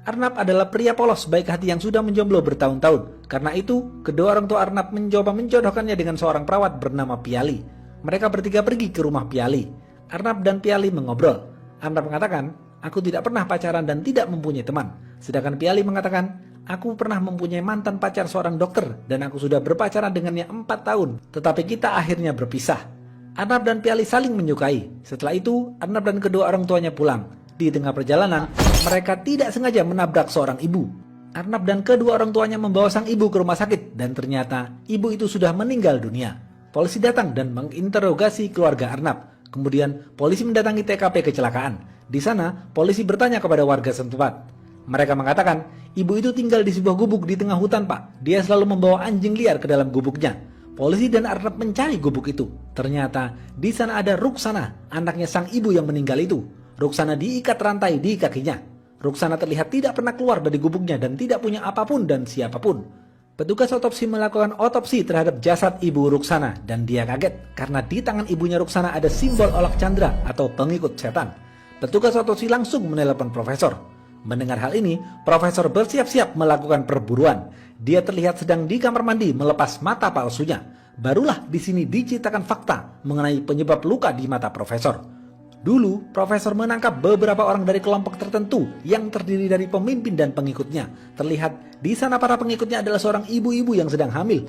Arnab adalah pria polos baik hati yang sudah menjomblo bertahun-tahun. Karena itu, kedua orang tua Arnab mencoba menjodohkannya dengan seorang perawat bernama Piali. Mereka bertiga pergi ke rumah Piali. Arnab dan Piali mengobrol. Arnab mengatakan, "Aku tidak pernah pacaran dan tidak mempunyai teman." Sedangkan Piali mengatakan, "Aku pernah mempunyai mantan pacar seorang dokter dan aku sudah berpacaran dengannya 4 tahun. Tetapi kita akhirnya berpisah." Arnab dan Piali saling menyukai. Setelah itu, Arnab dan kedua orang tuanya pulang. Di tengah perjalanan, mereka tidak sengaja menabrak seorang ibu. Arnab dan kedua orang tuanya membawa sang ibu ke rumah sakit dan ternyata ibu itu sudah meninggal dunia. Polisi datang dan menginterogasi keluarga Arnab. Kemudian polisi mendatangi TKP kecelakaan. Di sana, polisi bertanya kepada warga setempat. Mereka mengatakan, ibu itu tinggal di sebuah gubuk di tengah hutan, Pak. Dia selalu membawa anjing liar ke dalam gubuknya. Polisi dan Arnab mencari gubuk itu. Ternyata di sana ada Ruksana, anaknya sang ibu yang meninggal itu. Ruksana diikat rantai di kakinya. Ruksana terlihat tidak pernah keluar dari gubuknya dan tidak punya apapun dan siapapun. Petugas otopsi melakukan otopsi terhadap jasad ibu Ruksana dan dia kaget karena di tangan ibunya Ruksana ada simbol Olok Chandra atau pengikut setan. Petugas otopsi langsung menelepon profesor. Mendengar hal ini, profesor bersiap-siap melakukan perburuan. Dia terlihat sedang di kamar mandi melepas mata palsunya. Barulah di sini diceritakan fakta mengenai penyebab luka di mata profesor. Dulu, profesor menangkap beberapa orang dari kelompok tertentu yang terdiri dari pemimpin dan pengikutnya. Terlihat di sana para pengikutnya adalah seorang ibu-ibu yang sedang hamil.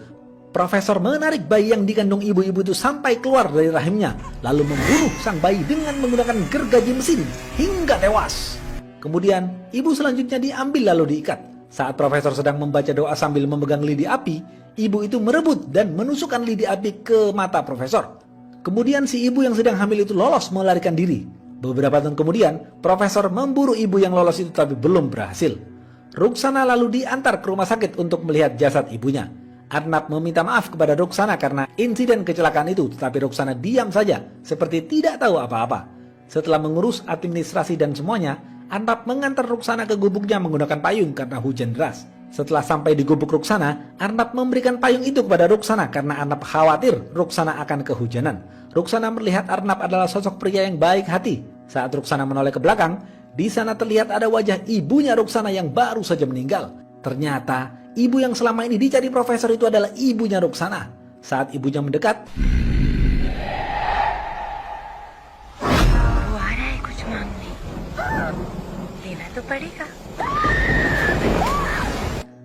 Profesor menarik bayi yang dikandung ibu-ibu itu sampai keluar dari rahimnya, lalu membunuh sang bayi dengan menggunakan gergaji mesin hingga tewas. Kemudian, ibu selanjutnya diambil lalu diikat. Saat profesor sedang membaca doa sambil memegang lidi api, ibu itu merebut dan menusukkan lidi api ke mata profesor. Kemudian si ibu yang sedang hamil itu lolos melarikan diri. Beberapa tahun kemudian, profesor memburu ibu yang lolos itu tapi belum berhasil. Ruksana lalu diantar ke rumah sakit untuk melihat jasad ibunya. Arnab meminta maaf kepada Ruksana karena insiden kecelakaan itu, tetapi Ruksana diam saja, seperti tidak tahu apa-apa. Setelah mengurus administrasi dan semuanya, Arnab mengantar Ruksana ke gubuknya menggunakan payung karena hujan deras. Setelah sampai di gubuk Ruksana, Arnab memberikan payung itu kepada Ruksana karena Arnab khawatir Ruksana akan kehujanan. Ruksana melihat Arnab adalah sosok pria yang baik hati. Saat Ruksana menoleh ke belakang, di sana terlihat ada wajah ibunya Ruksana yang baru saja meninggal. Ternyata, ibu yang selama ini dicari profesor itu adalah ibunya Ruksana. Saat ibunya mendekat,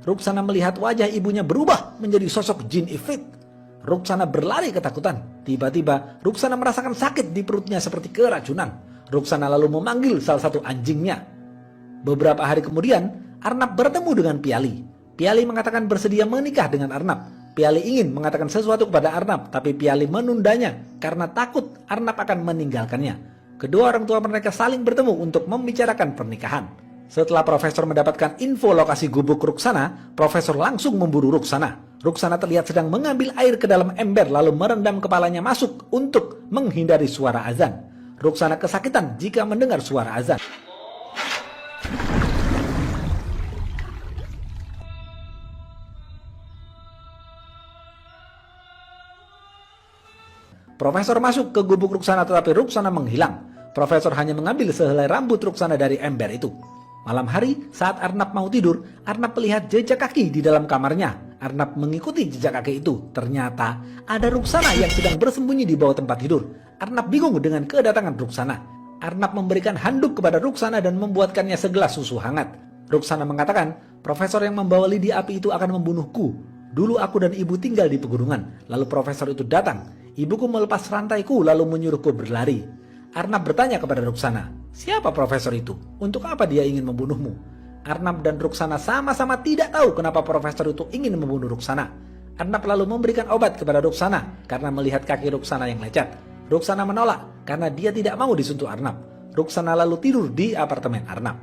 Ruksana melihat wajah ibunya berubah menjadi sosok jin ifrit. Ruksana berlari ketakutan. Tiba-tiba Ruksana merasakan sakit di perutnya seperti keracunan. Ruksana lalu memanggil salah satu anjingnya. Beberapa hari kemudian, Arnab bertemu dengan Piali. Piali mengatakan bersedia menikah dengan Arnab. Piali ingin mengatakan sesuatu kepada Arnab, tapi Piali menundanya karena takut Arnab akan meninggalkannya. Kedua orang tua mereka saling bertemu untuk membicarakan pernikahan. Setelah profesor mendapatkan info lokasi gubuk Ruksana, profesor langsung memburu Ruksana. Ruksana terlihat sedang mengambil air ke dalam ember lalu merendam kepalanya masuk untuk menghindari suara azan. Ruksana kesakitan jika mendengar suara azan. Profesor masuk ke gubuk Ruksana tetapi Ruksana menghilang. Profesor hanya mengambil sehelai rambut Ruksana dari ember itu. Malam hari, saat Arnab mau tidur, Arnab melihat jejak kaki di dalam kamarnya. Arnab mengikuti jejak kaki itu. Ternyata ada Ruksana yang sedang bersembunyi di bawah tempat tidur. Arnab bingung dengan kedatangan Ruksana. Arnab memberikan handuk kepada Ruksana dan membuatkannya segelas susu hangat. Ruksana mengatakan, profesor yang membawa lidi api itu akan membunuhku. Dulu aku dan ibu tinggal di pegunungan. Lalu profesor itu datang. Ibuku melepas rantaiku lalu menyuruhku berlari. Arnab bertanya kepada Ruksana, siapa profesor itu? Untuk apa dia ingin membunuhmu? Arnab dan Ruksana sama-sama tidak tahu kenapa profesor itu ingin membunuh Ruksana. Arnab lalu memberikan obat kepada Ruksana karena melihat kaki Ruksana yang lecet. Ruksana menolak karena dia tidak mau disentuh Arnab. Ruksana lalu tidur di apartemen Arnab.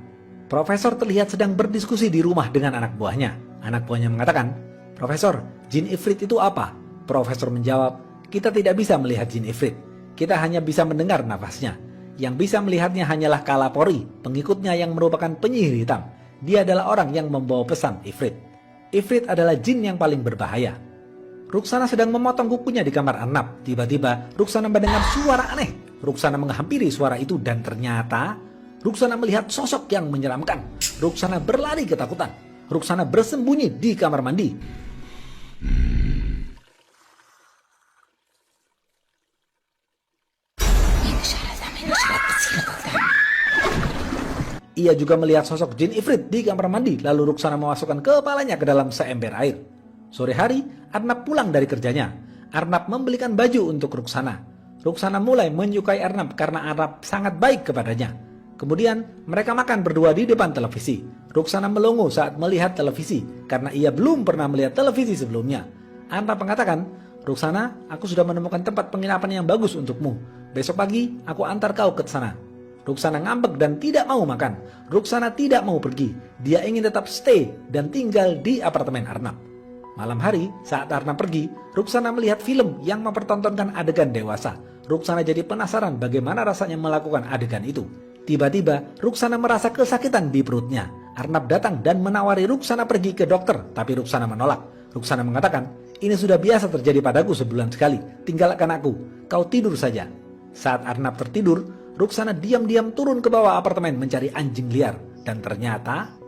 Profesor terlihat sedang berdiskusi di rumah dengan anak buahnya. Anak buahnya mengatakan, "Profesor, jin ifrit itu apa?" Profesor menjawab, "Kita tidak bisa melihat jin ifrit. Kita hanya bisa mendengar nafasnya. Yang bisa melihatnya hanyalah Kalapori, pengikutnya yang merupakan penyihir hitam. Dia adalah orang yang membawa pesan Ifrit. Ifrit adalah jin yang paling berbahaya." Ruksana sedang memotong kukunya di kamar Arnab. Tiba-tiba Ruksana mendengar suara aneh. Ruksana menghampiri suara itu dan ternyata Ruksana melihat sosok yang menyeramkan. Ruksana berlari ketakutan. Ruksana bersembunyi di kamar mandi. Ia juga melihat sosok jin Ifrit di kamar mandi, lalu Ruksana memasukkan kepalanya ke dalam seember air. Sore hari, Arnab pulang dari kerjanya. Arnab membelikan baju untuk Ruksana. Ruksana mulai menyukai Arnab karena Arnab sangat baik kepadanya. Kemudian mereka makan berdua di depan televisi. Ruksana melongo saat melihat televisi karena ia belum pernah melihat televisi sebelumnya. Arnab mengatakan, "Ruksana, aku sudah menemukan tempat penginapan yang bagus untukmu. Besok pagi aku antar kau ke sana." Ruksana ngambek dan tidak mau makan. Ruksana tidak mau pergi. Dia ingin tetap stay dan tinggal di apartemen Arnab. Malam hari, saat Arnab pergi, Ruksana melihat film yang mempertontonkan adegan dewasa. Ruksana jadi penasaran bagaimana rasanya melakukan adegan itu. Tiba-tiba, Ruksana merasa kesakitan di perutnya. Arnab datang dan menawari Ruksana pergi ke dokter, tapi Ruksana menolak. Ruksana mengatakan, "Ini sudah biasa terjadi padaku sebulan sekali. Tinggalkan aku. Kau tidur saja." Saat Arnab tertidur, Ruksana diam-diam turun ke bawah apartemen mencari anjing liar. Dan ternyata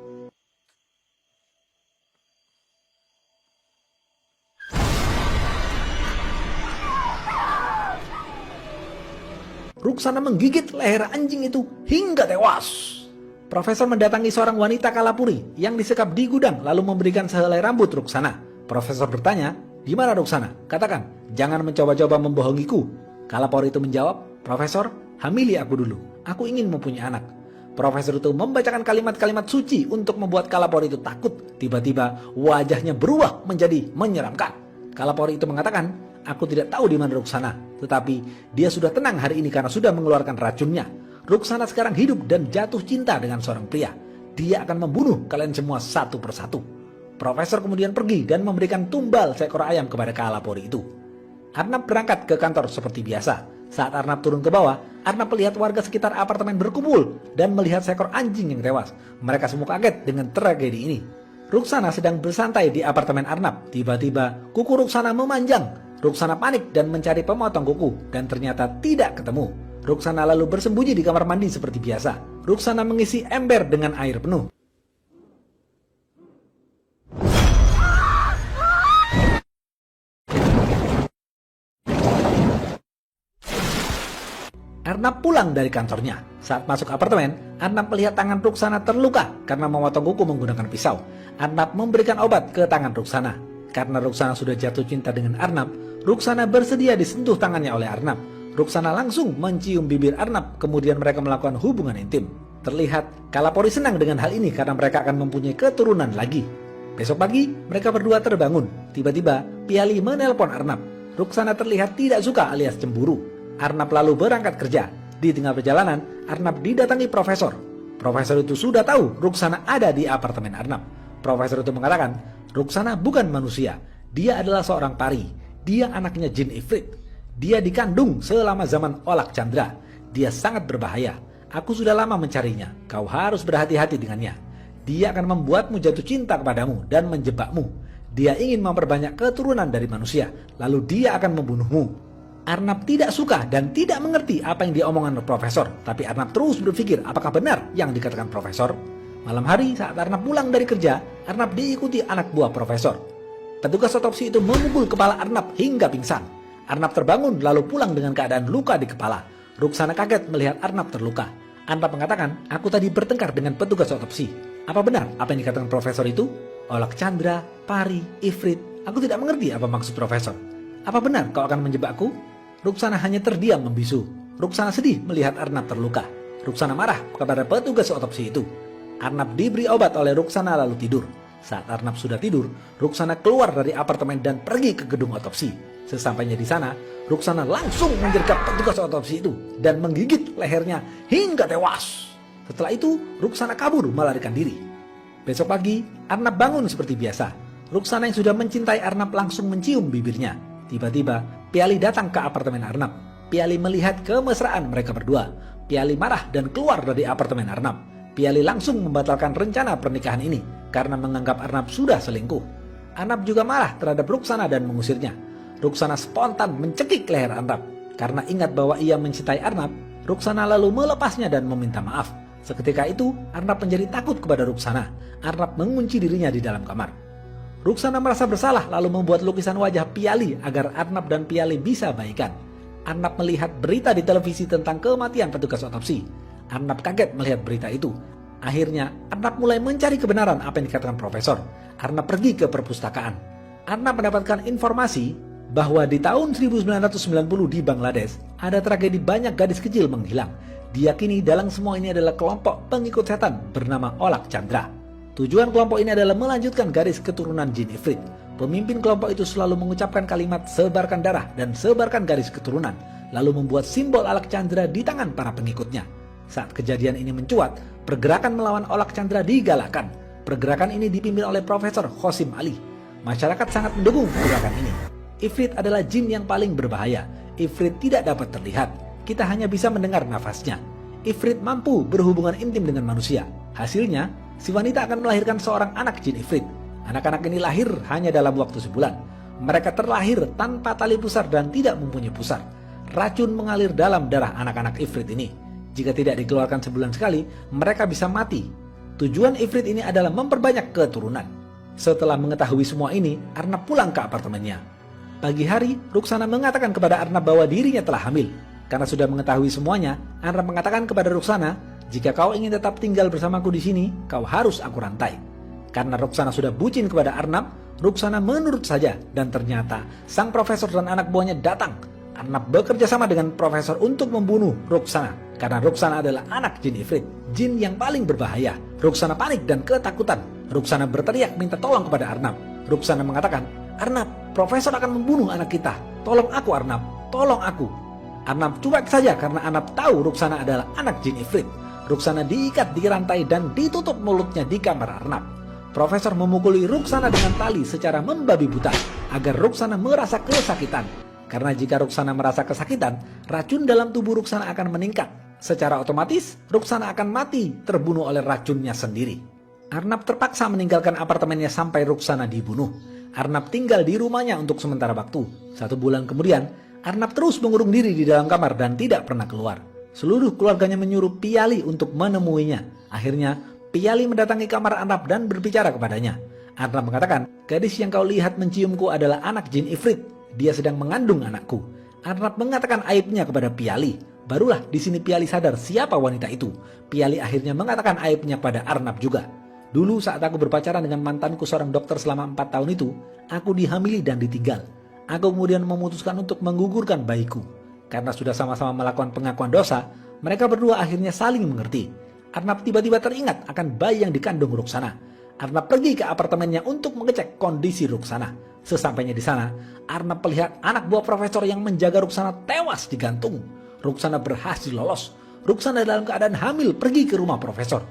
Ruksana menggigit leher anjing itu hingga tewas. Profesor mendatangi seorang wanita Kalapuri yang disekap di gudang lalu memberikan sehelai rambut Ruksana. Profesor bertanya, "Di mana Ruksana? Katakan, jangan mencoba-coba membohongiku." Kalapuri itu menjawab, "Profesor, hamili aku dulu. Aku ingin mempunyai anak." Profesor itu membacakan kalimat-kalimat suci untuk membuat Kalapuri itu takut. Tiba-tiba wajahnya berubah menjadi menyeramkan. Kalapuri itu mengatakan, "Aku tidak tahu di mana Ruksana, tetapi dia sudah tenang hari ini karena sudah mengeluarkan racunnya. Ruksana sekarang hidup dan jatuh cinta dengan seorang pria. Dia akan membunuh kalian semua satu persatu." Profesor kemudian pergi dan memberikan tumbal seekor ayam kepada Kalapuri itu. Arnab berangkat ke kantor seperti biasa. Saat Arnab turun ke bawah, Arnab melihat warga sekitar apartemen berkumpul dan melihat seekor anjing yang tewas. Mereka semua kaget dengan tragedi ini. Ruksana sedang bersantai di apartemen Arnab. Tiba-tiba kuku Ruksana memanjang. Ruksana panik dan mencari pemotong kuku dan ternyata tidak ketemu. Ruksana lalu bersembunyi di kamar mandi seperti biasa. Ruksana mengisi ember dengan air penuh. Arnab pulang dari kantornya. Saat masuk apartemen, Arnab melihat tangan Ruksana terluka karena memotong kuku menggunakan pisau. Arnab memberikan obat ke tangan Ruksana. Karena Ruksana sudah jatuh cinta dengan Arnab, Ruksana bersedia disentuh tangannya oleh Arnab. Ruksana langsung mencium bibir Arnab, kemudian mereka melakukan hubungan intim. Terlihat Kalapuri senang dengan hal ini karena mereka akan mempunyai keturunan lagi. Besok pagi, mereka berdua terbangun. Tiba-tiba, Piali menelpon Arnab. Ruksana terlihat tidak suka alias cemburu. Arnab lalu berangkat kerja. Di tengah perjalanan, Arnab didatangi profesor. Profesor itu sudah tahu Ruksana ada di apartemen Arnab. Profesor itu mengatakan, "Ruksana bukan manusia. Dia adalah seorang pari. Dia anaknya jin Ifrit. Dia dikandung selama zaman Olak Chandra. Dia sangat berbahaya. Aku sudah lama mencarinya. Kau harus berhati-hati dengannya. Dia akan membuatmu jatuh cinta kepadamu dan menjebakmu. Dia ingin memperbanyak keturunan dari manusia. Lalu dia akan membunuhmu." Arnab tidak suka dan tidak mengerti apa yang diomongkan profesor. Tapi Arnab terus berpikir apakah benar yang dikatakan profesor. Malam hari saat Arnab pulang dari kerja, Arnab diikuti anak buah profesor. Petugas otopsi itu memukul kepala Arnab hingga pingsan. Arnab terbangun lalu pulang dengan keadaan luka di kepala. Ruksana kaget melihat Arnab terluka. Arnab mengatakan, "Aku tadi bertengkar dengan petugas otopsi. Apa benar apa yang dikatakan profesor itu? Olak Chandra, pari, Ifrit. Aku tidak mengerti apa maksud profesor. Apa benar kau akan menjebakku?" Ruksana hanya terdiam membisu. Ruksana sedih melihat Arnab terluka. Ruksana marah kepada petugas otopsi itu. Arnab diberi obat oleh Ruksana lalu tidur. Saat Arnab sudah tidur, Ruksana keluar dari apartemen dan pergi ke gedung otopsi. Sesampainya di sana, Ruksana langsung menyergap petugas otopsi itu dan menggigit lehernya hingga tewas. Setelah itu, Ruksana kabur melarikan diri. Besok pagi, Arnab bangun seperti biasa. Ruksana yang sudah mencintai Arnab langsung mencium bibirnya. Tiba-tiba, Piali datang ke apartemen Arnab. Piali melihat kemesraan mereka berdua. Piali marah dan keluar dari apartemen Arnab. Piali langsung membatalkan rencana pernikahan ini karena menganggap Arnab sudah selingkuh. Arnab juga marah terhadap Ruksana dan mengusirnya. Ruksana spontan mencekik leher Arnab. Karena ingat bahwa ia mencintai Arnab, Ruksana lalu melepasnya dan meminta maaf. Seketika itu, Arnab menjadi takut kepada Ruksana. Arnab mengunci dirinya di dalam kamar. Ruksana merasa bersalah lalu membuat lukisan wajah Piali agar Arnab dan Piali bisa baikan. Arnab melihat berita di televisi tentang kematian petugas otopsi. Arnab kaget melihat berita itu. Akhirnya, Arnab mulai mencari kebenaran apa yang dikatakan profesor. Arnab pergi ke perpustakaan. Arnab mendapatkan informasi bahwa di tahun 1990 di Bangladesh ada tragedi banyak gadis kecil menghilang. Diyakini dalam semua ini adalah kelompok pengikut setan bernama Olak Chandra. Tujuan kelompok ini adalah melanjutkan garis keturunan jin Ifrit. Pemimpin kelompok itu selalu mengucapkan kalimat sebarkan darah dan sebarkan garis keturunan, lalu membuat simbol Olak Chandra di tangan para pengikutnya. Saat kejadian ini mencuat, pergerakan melawan Olak Chandra digalakan. Pergerakan ini dipimpin oleh Profesor Khosim Ali. Masyarakat sangat mendukung pergerakan ini. Ifrit adalah jin yang paling berbahaya. Ifrit tidak dapat terlihat. Kita hanya bisa mendengar nafasnya. Ifrit mampu berhubungan intim dengan manusia. Hasilnya, si wanita akan melahirkan seorang anak jin Ifrit. Anak-anak ini lahir hanya dalam waktu sebulan. Mereka terlahir tanpa tali pusar dan tidak mempunyai pusar. Racun mengalir dalam darah anak-anak Ifrit ini. Jika tidak dikeluarkan sebulan sekali, mereka bisa mati. Tujuan Ifrit ini adalah memperbanyak keturunan. Setelah mengetahui semua ini, Arnab pulang ke apartemennya. Pagi hari, Ruksana mengatakan kepada Arnab bahwa dirinya telah hamil. Karena sudah mengetahui semuanya, Arnab mengatakan kepada Ruksana, jika kau ingin tetap tinggal bersamaku di sini, kau harus aku rantai. Karena Ruksana sudah bucin kepada Arnab, Ruksana menurut saja dan ternyata sang profesor dan anak buahnya datang. Arnab bekerja sama dengan profesor untuk membunuh Ruksana karena Ruksana adalah anak jin Ifrit, jin yang paling berbahaya. Ruksana panik dan ketakutan. Ruksana berteriak minta tolong kepada Arnab. Ruksana mengatakan, Arnab, profesor akan membunuh anak kita. Tolong aku Arnab, tolong aku. Arnab cuek saja karena Arnab tahu Ruksana adalah anak jin Ifrit. Ruksana diikat di rantai dan ditutup mulutnya di kamar Arnab. Profesor memukuli Ruksana dengan tali secara membabi buta agar Ruksana merasa kesakitan. Karena jika Ruksana merasa kesakitan, racun dalam tubuh Ruksana akan meningkat. Secara otomatis, Ruksana akan mati terbunuh oleh racunnya sendiri. Arnab terpaksa meninggalkan apartemennya sampai Ruksana dibunuh. Arnab tinggal di rumahnya untuk sementara waktu. 1 bulan kemudian, Arnab terus mengurung diri di dalam kamar dan tidak pernah keluar. Seluruh keluarganya menyuruh Piali untuk menemuinya. Akhirnya, Piali mendatangi kamar Arnab dan berbicara kepadanya. Arnab mengatakan, gadis yang kau lihat menciumku adalah anak jin Ifrit. Dia sedang mengandung anakku. Arnab mengatakan aibnya kepada Piali. Barulah di sini Piali sadar siapa wanita itu. Piali akhirnya mengatakan aibnya pada Arnab juga. Dulu saat aku berpacaran dengan mantanku seorang dokter selama 4 tahun itu, aku dihamili dan ditinggal. Aku kemudian memutuskan untuk menggugurkan bayiku. Karena sudah sama-sama melakukan pengakuan dosa, mereka berdua akhirnya saling mengerti. Arnab tiba-tiba teringat akan bayi yang dikandung Ruksana. Arnab pergi ke apartemennya untuk mengecek kondisi Ruksana. Sesampainya di sana, Arnab melihat anak buah profesor yang menjaga Ruksana tewas digantung. Ruksana berhasil lolos. Ruksana dalam keadaan hamil pergi ke rumah profesor.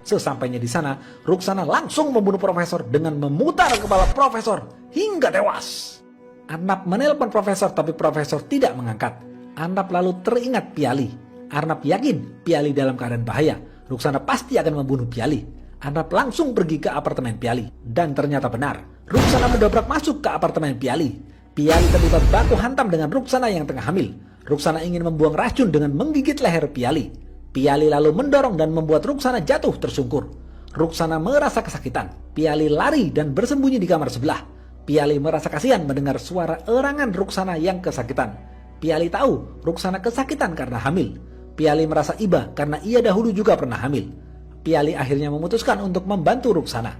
Sesampainya di sana, Ruksana langsung membunuh profesor dengan memutar kepala profesor hingga tewas. Arnab menelpon profesor tapi profesor tidak mengangkat. Arnab lalu teringat Piali. Arnab yakin Piali dalam keadaan bahaya. Ruksana pasti akan membunuh Piali. Arnab langsung pergi ke apartemen Piali. Dan ternyata benar, Ruksana mendobrak masuk ke apartemen Piali. Piali terlibat baku hantam dengan Ruksana yang tengah hamil. Ruksana ingin membuang racun dengan menggigit leher Piali. Piali lalu mendorong dan membuat Ruksana jatuh tersungkur. Ruksana merasa kesakitan. Piali lari dan bersembunyi di kamar sebelah. Piali merasa kasihan mendengar suara erangan Ruksana yang kesakitan. Piali tahu Ruksana kesakitan karena hamil. Piali merasa iba karena ia dahulu juga pernah hamil. Piali akhirnya memutuskan untuk membantu Ruksana.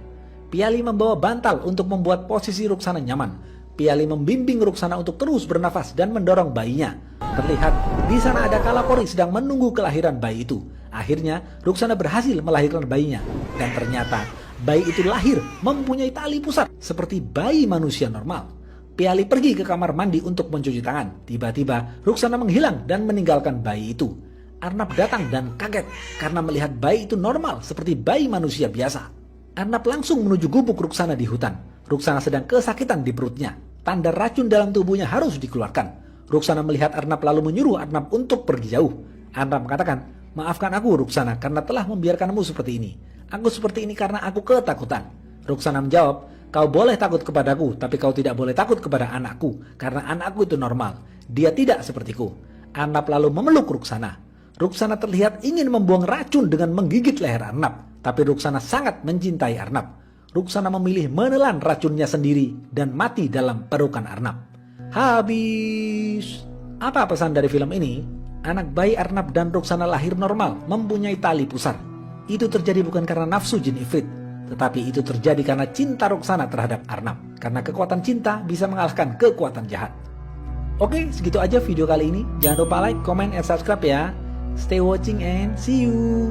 Piali membawa bantal untuk membuat posisi Ruksana nyaman. Piali membimbing Ruksana untuk terus bernafas dan mendorong bayinya. Terlihat di sana ada Kalapori sedang menunggu kelahiran bayi itu. Akhirnya Ruksana berhasil melahirkan bayinya. Dan ternyata bayi itu lahir mempunyai tali pusat seperti bayi manusia normal. Piali pergi ke kamar mandi untuk mencuci tangan. Tiba-tiba Ruksana menghilang dan meninggalkan bayi itu. Arnab datang dan kaget karena melihat bayi itu normal seperti bayi manusia biasa. Arnab langsung menuju gubuk Ruksana di hutan. Ruksana sedang kesakitan di perutnya. Tanda racun dalam tubuhnya harus dikeluarkan. Ruksana melihat Arnab lalu menyuruh Arnab untuk pergi jauh. Arnab mengatakan, maafkan aku Ruksana karena telah membiarkanmu seperti ini. Aku seperti ini karena aku ketakutan. Ruksana menjawab, Kau boleh takut kepadaku, tapi kau tidak boleh takut kepada anakku, karena anakku itu normal. Dia tidak sepertiku. Arnab lalu memeluk Ruksana. Ruksana terlihat ingin membuang racun dengan menggigit leher Arnab, tapi Ruksana sangat mencintai Arnab. Ruksana memilih menelan racunnya sendiri dan mati dalam pelukan Arnab. Habis. Apa pesan dari film ini? Anak bayi Arnab dan Ruksana lahir normal, mempunyai tali pusar. Itu terjadi bukan karena nafsu jin ifrit, tetapi itu terjadi karena cinta Ruksana terhadap Arnab. Karena kekuatan cinta bisa mengalahkan kekuatan jahat. Oke, segitu aja video kali ini. Jangan lupa like, comment, and subscribe ya. Stay watching and see you.